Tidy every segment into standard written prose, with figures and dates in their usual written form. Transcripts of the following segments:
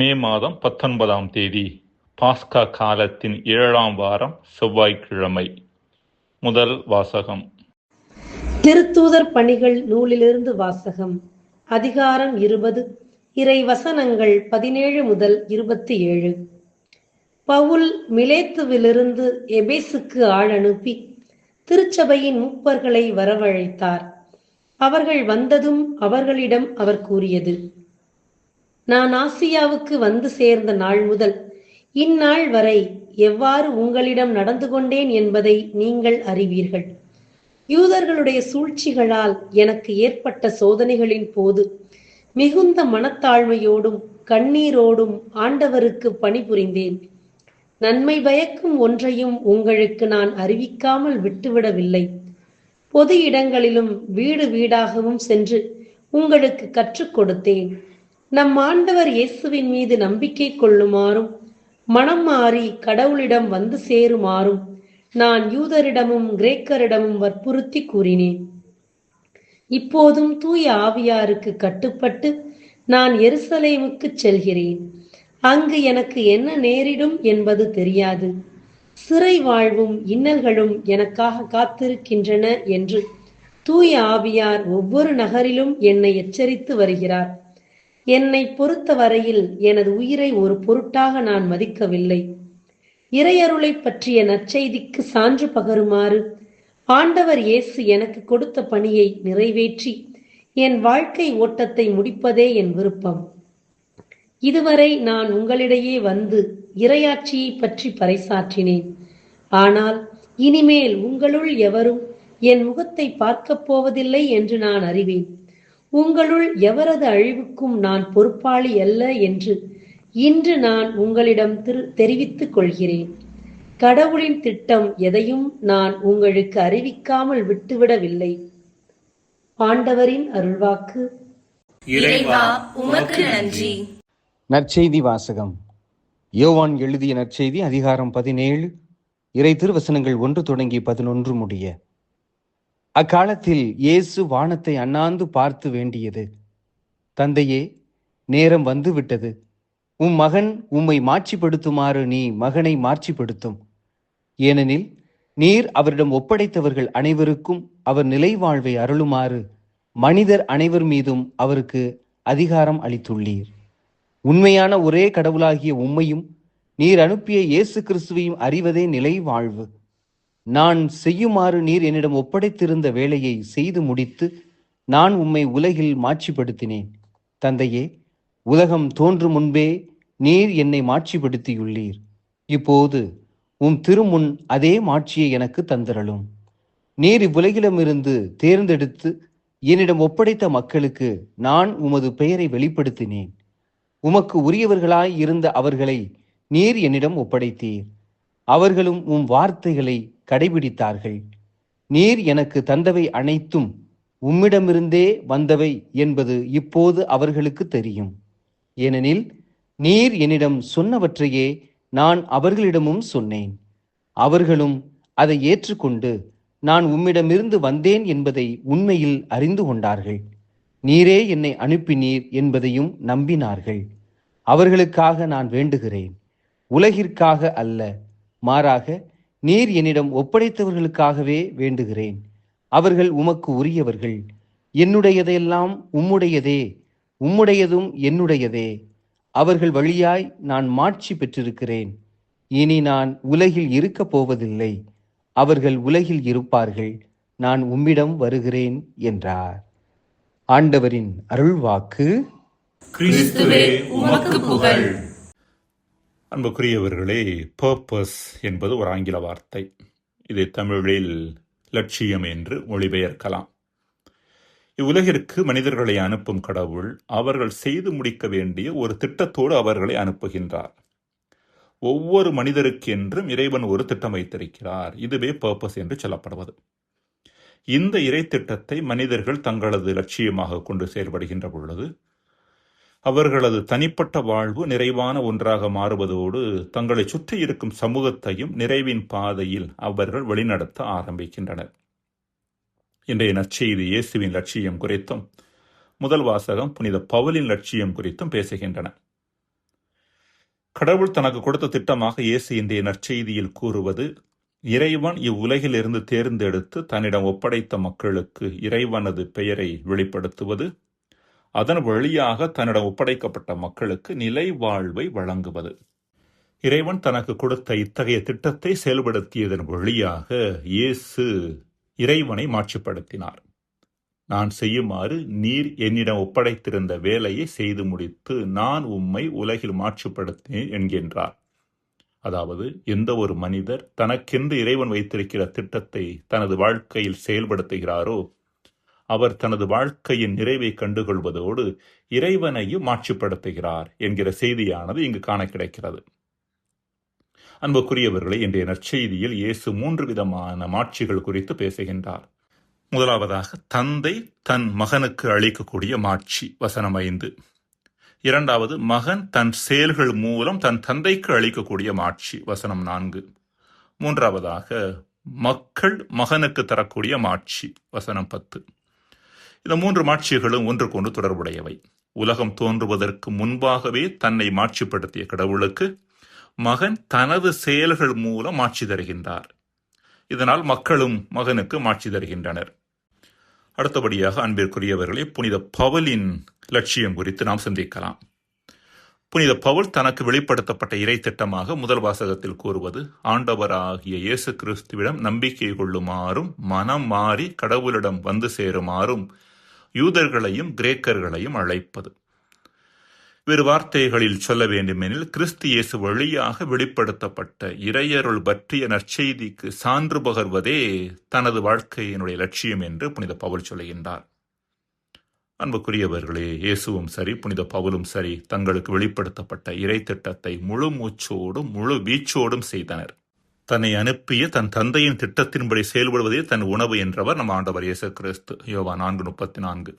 மே மாதம் 19ஆம் தேதி பாஸ்கா காலத்தின் 7ஆம் வாரம் செவ்வாய்க்கிழமை. முதல் வாசகம். திருத்தூதர் பணிகள் நூலிலிருந்து வாசகம். அதிகாரம் 20, இறை வசனங்கள் 17 முதல் 27. பவுல் மிலேத்துவிலிருந்து எபேசுக்கு ஆள் அனுப்பி திருச்சபையின் மூப்பர்களை வரவழைத்தார். அவர்கள் வந்ததும் அவர்களிடம் அவர் கூறியது: நான் ஆசியாவுக்கு வந்து சேர்ந்த நாள் முதல் இந்நாள் வரை எவ்வாறு உங்களிடம் நடந்து கொண்டேன் என்பதை நீங்கள் அறிவீர்கள். யூதர்களுடைய சூழ்ச்சிகளால் எனக்கு ஏற்பட்ட சோதனைகளின் போது மிகுந்த மனத்தாழ்மையோடும் கண்ணீரோடும் ஆண்டவருக்கு பணிபுரிந்தேன். நன்மை பயக்கும் ஒன்றையும் உங்களுக்கு நான் அறிவிக்காமல் விட்டுவிடவில்லை. பொது இடங்களிலும் வீடு வீடாகவும் சென்று உங்களுக்கு கற்றுக் கொடுத்தேன். நம் ஆண்டவர் இயேசுவின் மீது நம்பிக்கை கொள்ளுமாறும் மனம் மாறி கடவுளிடம் வந்து சேருமாறும் நான் யூதரிடமும் கிரேக்கரிடமும் வற்புறுத்தி கூறினேன். இப்போதும் தூய ஆவியாருக்கு கட்டுப்பட்டு நான் எருசலேமுக்கு செல்கிறேன். அங்கு எனக்கு என்ன நேரிடும் என்பது தெரியாது. சிறை வாழ்வும் இன்னல்களும் எனக்காக காத்திருக்கின்றன என்று தூய ஆவியார் ஒவ்வொரு நகரிலும் என்னை எச்சரித்து வருகிறார். என்னை பொறுத்த வரையில் எனது உயிரை ஒரு பொருட்டாக நான் மதிக்கவில்லை. இறையருளை பற்றிய நற்செய்திக்கு சான்று பகருமாறு ஆண்டவர் இயேசு எனக்கு கொடுத்த பணியை நிறைவேற்றி என் வாழ்க்கை ஓட்டத்தை முடிப்பதே என் விருப்பம். இதுவரை நான் உங்களிடையே வந்து இறையாட்சியை பற்றி பறைசாற்றினேன். ஆனால் இனிமேல் உங்களுள் எவரும் என் முகத்தை பார்க்கப் போவதில்லை என்று நான் அறிவேன். உங்களுள் எவரது அழிவுக்கும் நான் பொறுப்பாளி அல்ல என்று இன்று நான் உங்களிடம் தெரிவித்துக் கொள்கிறேன். கடவுளின் திட்டம் எதையும் நான் உங்களுக்கு அறிவிக்காமல் விட்டுவிடவில்லை. ஆண்டவரின் அருள்வாக்கு. இறைவா, உமக்கு நன்றி. நற்செய்தி வாசகம். யோவான் எழுதிய நற்செய்தி அதிகாரம் 17, இறை திருவசனங்கள் 1 தொடங்கி 11 முடிய. அக்காலத்தில் இயேசு வானத்தை அண்ணாந்து பார்த்து வேண்டியது: தந்தையே, நேரம் வந்துவிட்டது. உம் மகன் உம்மை மாட்சிப்படுத்துமாறு நீ மகனை மாட்சிப்படுத்தும். ஏனெனில் நீர் அவரிடம் ஒப்படைத்தவர்கள் அனைவருக்கும் அவர் நிலை வாழ்வை அருளுமாறு மனிதர் அனைவர் மீதும் அவருக்கு அதிகாரம் அளித்துள்ளீர். உண்மையான ஒரே கடவுளாகிய உம்மையும் நீர் அனுப்பிய இயேசு கிறிஸ்துவையும் அறிவதே நிலை வாழ்வு. நான் செய்யுமாறு நீர் என்னிடம் ஒப்படைத்திருந்த வேலையை செய்து முடித்து நான் உம்மை உலகில் மாட்சிப்படுத்தினேன். தந்தையே, உலகம் தோன்றும் முன்பே நீர் என்னை மாட்சிப்படுத்தியுள்ளீர். இப்போது உம் திருமுன் அதே மாட்சியை எனக்கு தந்தரலும். நீர் இவ்வுலகிடமிருந்து தேர்ந்தெடுத்து என்னிடம் ஒப்படைத்த மக்களுக்கு நான் உமது பெயரை வெளிப்படுத்தினேன். உமக்கு உரியவர்களாய் இருந்த அவர்களை நீர் என்னிடம் ஒப்படைத்தீர். அவர்களும் உம் வார்த்தைகளை கடைபிடித்தார்கள். நீர் எனக்கு தந்தவை அனைத்தும் உம்மிடமிருந்தே வந்தவை என்பது இப்போது அவர்களுக்கு தெரியும். ஏனெனில் நீர் என்னிடம் சொன்னவற்றையே நான் அவர்களிடமும் சொன்னேன். அவர்களும் அதை ஏற்றுக்கொண்டு நான் உம்மிடமிருந்து வந்தேன் என்பதை உண்மையில் அறிந்து கொண்டார்கள். நீரே என்னை அனுப்பினீர் என்பதையும் நம்பினார்கள். அவர்களுக்காக நான் வேண்டுகிறேன், உலகிற்காக அல்ல. மாறாக நீர் என்னிடம் ஒப்படைத்தவர்களுக்காகவே வேண்டுகிறேன். அவர்கள் உமக்கு உரியவர்கள். என்னுடையதெல்லாம் உம்முடையதே, உம்முடையதும் என்னுடையதே. அவர்கள் வழியாய் நான் மாட்சி பெற்றிருக்கிறேன். இனி நான் உலகில் இருக்கப் போவதில்லை. அவர்கள் உலகில் இருப்பார்கள். நான் உம்மிடம் வருகிறேன் என்றார். ஆண்டவரின் அருள்வாக்கு. கிறிஸ்துவே, உமக்கு புகழ். அன்புக்குரியவர்களே, பர்பஸ் என்பது ஒரு ஆங்கில வார்த்தை. இதை தமிழில் லட்சியம் என்று மொழிபெயர்க்கலாம். இவ்வுலகிற்கு மனிதர்களை அனுப்பும் கடவுள் அவர்கள் செய்து முடிக்க வேண்டிய ஒரு திட்டத்தோடு அவர்களை அனுப்புகின்றார். ஒவ்வொரு மனிதருக்கென்றும் இறைவன் ஒரு திட்டம் வைத்திருக்கிறார். இதுவே பர்பஸ் என்று சொல்லப்படுவது. இந்த இறை திட்டத்தை மனிதர்கள் தங்களது லட்சியமாக கொண்டு செயல்படுகின்ற பொழுது அவர்களது தனிப்பட்ட வாழ்வு நிறைவான ஒன்றாக மாறுவதோடு தங்களை சுற்றி இருக்கும் சமூகத்தையும் நிறைவின் பாதையில் அவர்கள் வழிநடத்த ஆரம்பிக்கின்றனர். இன்றைய நற்செய்தி இயேசுவின் லட்சியம் குறித்தும் முதல் வாசகம் புனித பவுலின் லட்சியம் குறித்தும் பேசுகின்றன. கடவுள் தனக்கு கொடுத்த திட்டமாக இயேசு இன்றைய நற்செய்தியில் கூறுவது, இறைவன் இவ்வுலகில் இருந்து தேர்ந்தெடுத்து தன்னிடம் ஒப்படைத்த மக்களுக்கு இறைவனது பெயரை வெளிப்படுத்துவது, அதன் வழியாக தன்னிடம் ஒப்படைக்கப்பட்ட மக்களுக்கு நிலை வாழ்வை வழங்குவது. இறைவன் தனக்கு கொடுத்த இத்தகைய திட்டத்தை செயல்படுத்தியதன் வழியாக இயேசு இறைவனை மாட்சிப்படுத்தினார். நான் செய்யுமாறு நீர் என்னிடம் ஒப்படைத்திருந்த வேலையை செய்து முடித்து நான் உம்மை உலகில் மாட்சிப்படுத்தினேன் என்கின்றார். அதாவது, எந்த ஒரு மனிதர் தனக்கென்று இறைவன் வைத்திருக்கிற திட்டத்தை தனது வாழ்க்கையில் செயல்படுத்துகிறாரோ அவர் தனது வாழ்க்கையின் நிறைவை கண்டுகொள்வதோடு இறைவனையும் மாட்சிப்படுத்துகிறார் என்கிற செய்தியானது இங்கு காண கிடைக்கிறது. அன்புக்குரியவர்களே, இன்றைய நற்செய்தியில் இயேசு 3 விதமான மாட்சிகள் குறித்து பேசுகின்றார். முதலாவதாக, தந்தை தன் மகனுக்கு அளிக்கக்கூடிய மாட்சி, வசனம் 5. இரண்டாவது, மகன் தன் செயல்கள் மூலம் தன் தந்தைக்கு அளிக்கக்கூடிய மாட்சி, வசனம் 4. மூன்றாவதாக, மக்கள் மகனுக்கு தரக்கூடிய மாட்சி, வசனம் 10. இந்த 3 மாட்சிகளும் ஒன்றுக்கொன்று தொடர்புடையவை. உலகம் தோன்றுவதற்கு முன்பாகவே தன்னை மாட்சிப்படுத்திய கடவுளுக்கு மகன் தனது செயல்கள் மூலம் மாட்சி தருகின்றார். இதனால் மக்களும் மகனுக்கு மாட்சி தருகின்றனர். அடுத்தபடியாக, அன்பிற்குரியவர்களே, புனித பவுலின் லட்சியம் குறித்து நாம் சிந்திக்கலாம். புனித பவுல் தனக்கு வெளிப்படுத்தப்பட்ட இறை திட்டமாக முதல் வாசகத்தில் கூறுவது, ஆண்டவராகிய இயேசு கிறிஸ்துவிடம் நம்பிக்கை கொள்ளுமாறும் மனம் மாறி கடவுளிடம் வந்து சேருமாறும் யூதர்களையும் கிரேக்கர்களையும் அழைப்பது. வேறு வார்த்தைகளில் சொல்ல வேண்டுமெனில், கிறிஸ்து இயேசு வழியாக வெளிப்படுத்தப்பட்ட இறையருள் பற்றிய நற்செய்திக்கு சான்று பகர்வதே தனது வாழ்க்கையினுடைய லட்சியம் என்று புனித பவுல் சொல்லுகின்றார். அன்புக்குரியவர்களே, இயேசுவும் சரி புனித பவுலும் சரி தங்களுக்கு வெளிப்படுத்தப்பட்ட இறை திட்டத்தை முழு மூச்சோடும் முழு வீச்சோடும் செய்தனர். தன்னை அனுப்பிய தன் தந்தையின் திட்டத்தின்படி செயல்படுவதே தன் உணவு என்றவர் நம் ஆண்டவர் இயேசு கிறிஸ்து, யோவான் 4:34.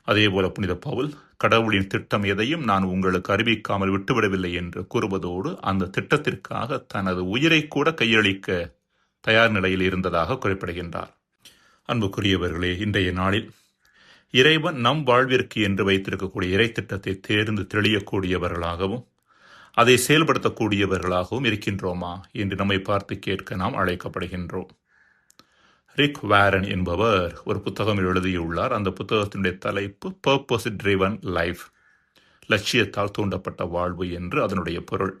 அதேபோல புனித பவுல், கடவுளின் திட்டம் எதையும் நான் உங்களுக்கு அறிவிக்காமல் விட்டுவிடவில்லை என்று கூறுவதோடு அந்த திட்டத்திற்காக தனது உயிரை கூட கையளிக்க தயார் நிலையில் இருந்ததாக குறிப்பிடுகின்றார். அன்புக்குரியவர்களே, இன்றைய நாளில் இறைவன் நம் வாழ்விற்கு என்று வைத்திருக்கக்கூடிய இறை திட்டத்தை தேர்ந்து தெளியக்கூடியவர்களாகவும் அதை செயல்படுத்தக்கூடியவர்களாகவும் இருக்கின்றோமா என்று நம்மை பார்த்து கேட்க நாம் அழைக்கப்படுகின்றோம். ரிக் வாரன் என்பவர் ஒரு புத்தகம் எழுதியுள்ளார். அந்த புத்தகத்தினுடைய தலைப்பு பர்பஸ் ட்ரிவன் லைஃப், லட்சியத்தால் தூண்டப்பட்ட வாழ்வு என்று அதனுடைய பொருள்.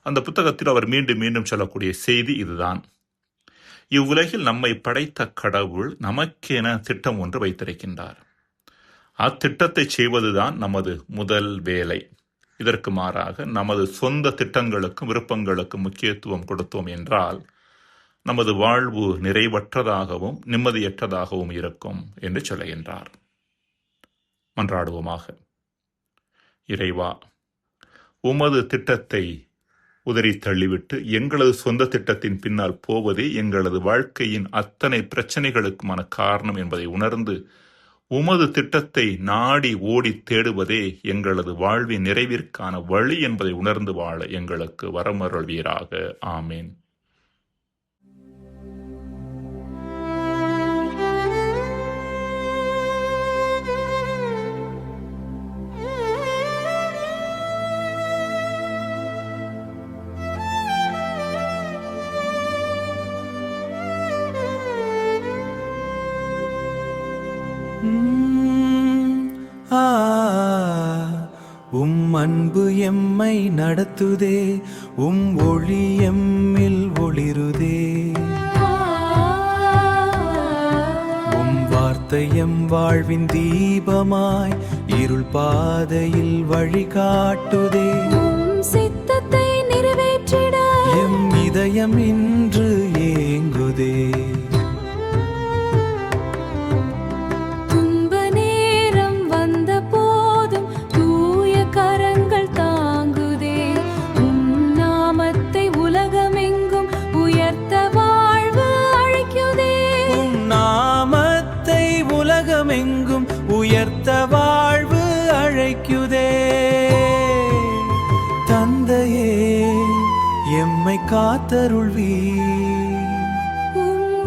அந்த புத்தகத்தில் அவர் மீண்டும் மீண்டும் சொல்லக்கூடிய செய்தி இதுதான்: இவ்வுலகில் நம்மை படைத்த கடவுள் நமக்கென திட்டம் ஒன்று வைத்திருக்கின்றார். அத்திட்டத்தை செய்வதுதான் நமது முதல் வேலை. இதற்கு மாறாக நமது சொந்த திட்டங்களுக்கும் விருப்பங்களுக்கும் முக்கியத்துவம் கொடுத்தோம் என்றால் நமது வாழ்வு நிறைவற்றதாகவும் நிம்மதியற்றதாகவும் இருக்கும் என்று சொல்லுகின்றார். மன்றாடுவோமாக. இறைவா, உமது திட்டத்தை உதறி தள்ளிவிட்டு எங்களது சொந்த திட்டத்தின் பின்னால் போவதே எங்களது வாழ்க்கையின் அத்தனை பிரச்சனைகளுக்குமான காரணம் என்பதை உணர்ந்து உமது திட்டத்தை நாடி ஓடி தேடுவதே எங்களது வாழ்வின் நிறைவிற்கான வழி என்பதை உணர்ந்து வாழ எங்களுக்கு வரமருள்வீராக. ஆமேன். அன்பு எம்மை நடத்துதே, ஒளி எம்மில் ஒளிருதே. வார்த்தை எம் வாழ்வின் தீபமாய் இருள் பாதையில் வழிகாட்டுதே. சித்தத்தை நிறைவேற்றிட எம் இதயம் இன்று ஏங்குதே. உயர்த்த வாழ்வு அழைக்குதே. தந்தையே, எம்மை காத்தருள்வீர்,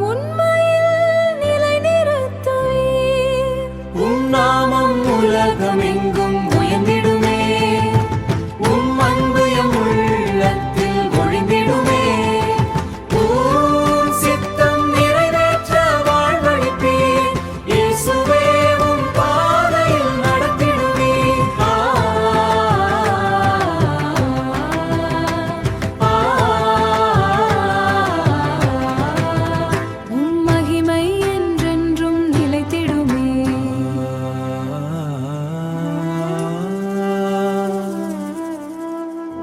உண்மையில் நிலைநிறுத்துவீர். நாமம் உலகமெங்கும் உயர்ந்திடுமே. அன்பு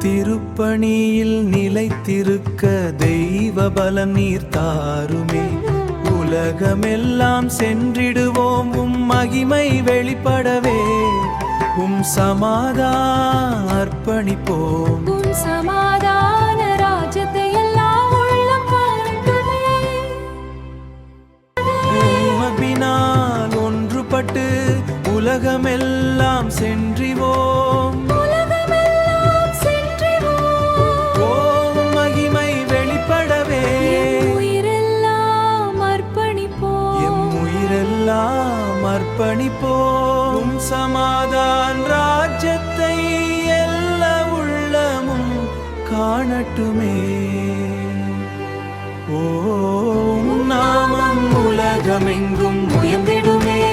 திருப்பணியில் நிலைத்திருக்க தெய்வ பலம் நீர் தாருமே. உலகமெல்லாம் சென்றிடுவோம் உம் மகிமை வெளிப்படவே. உம் சமாதான அர்ப்பணிப்போம். உம் சமாதான ராஜ்யத்தை எல்லாம் உள்ளம் வாழ்த்துமே. உமபினால் ஒன்றுபட்டு உலகமெல்லாம் சென்றிவோம். உலகமெல்லாம் சென்றிடுவோம். ஓம் மகிமை வெளிப்படவே. எம் உயிரெல்லாம் அர்ப்பணிப்போம். எம் உயிரெல்லாம் அர்ப்பணிப்போம். சமாதான ராஜ்யத்தை எல்லா உள்ளமும் காணட்டுமே. ஓம் நாமம் உலகமெங்கும் உயர்ந்திடுமே.